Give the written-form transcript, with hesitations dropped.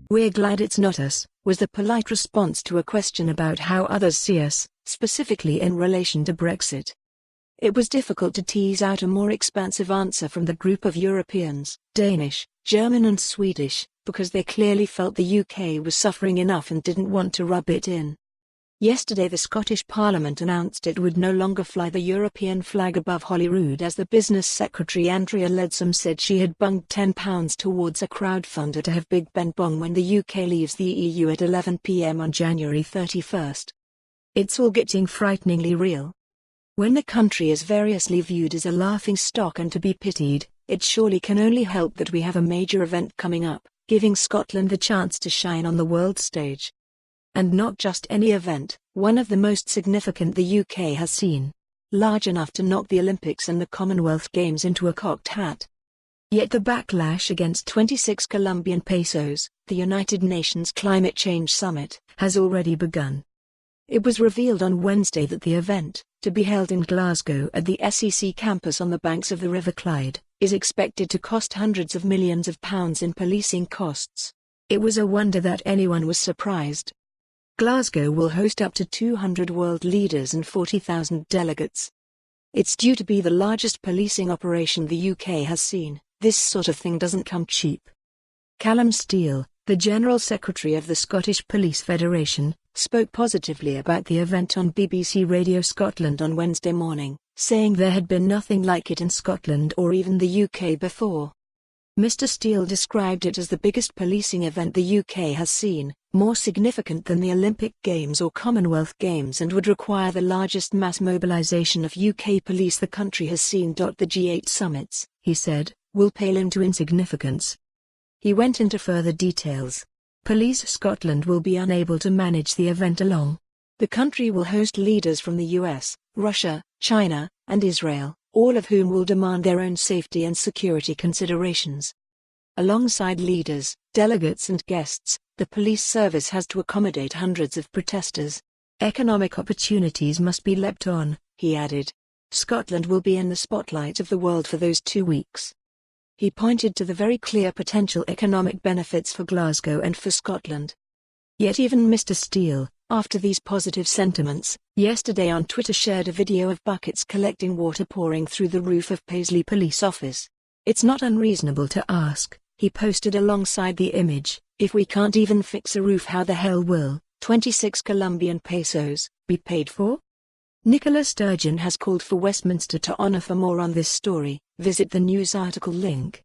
"We're glad it's not us," was the polite response to a question about how others see us, specifically in relation to Brexit. It was difficult to tease out a more expansive answer from the group of Europeans, Danish, German and Swedish, because they clearly felt the UK was suffering enough and didn't want to rub it in. Yesterday the Scottish Parliament announced it would no longer fly the European flag above Holyrood as the Business Secretary Andrea Leadsom said she had bunged £10 towards a crowdfunder to have Big Ben bong when the UK leaves the EU at 11 p.m. on January 31st. It's all getting frighteningly real. When the country is variously viewed as a laughingstock and to be pitied, it surely can only help that we have a major event coming up, giving Scotland the chance to shine on the world stage. And not just any event, one of the most significant the UK has seen. Large enough to knock the Olympics and the Commonwealth Games into a cocked hat. Yet the backlash against 26 Colombian pesos, the United Nations Climate Change Summit, has already begun. It was revealed on Wednesday that the event, to be held in Glasgow at the SEC campus on the banks of the River Clyde, is expected to cost hundreds of millions of pounds in policing costs. It was a wonder that anyone was surprised. Glasgow will host up to 200 world leaders and 40,000 delegates. It's due to be the largest policing operation the UK has seen. This sort of thing doesn't come cheap. Callum Steele, the General Secretary of the Scottish Police Federation, spoke positively about the event on BBC Radio Scotland on Wednesday morning, saying there had been nothing like it in Scotland or even the UK before. Mr. Steele described it as the biggest policing event the UK has seen, more significant than the Olympic Games or Commonwealth Games, and would require the largest mass mobilisation of UK police the country has seen. The G8 summits, he said, will pale into insignificance. He went into further details. Police Scotland will be unable to manage the event alone. The country will host leaders from the US, Russia, China, and Israel, all of whom will demand their own safety and security considerations. Alongside leaders, delegates and guests, the police service has to accommodate hundreds of protesters. Economic opportunities must be leapt on, he added. Scotland will be in the spotlight of the world for those 2 weeks. He pointed to the very clear potential economic benefits for Glasgow and for Scotland. Yet even Mr. Steele, after these positive sentiments, yesterday on Twitter shared a video of buckets collecting water pouring through the roof of Paisley Police Office. "It's not unreasonable to ask," he posted alongside the image, "if we can't even fix a roof, how the hell will 26 Colombian pesos be paid for?" Nicola Sturgeon has called for Westminster to honour. For more on this story, visit the news article link.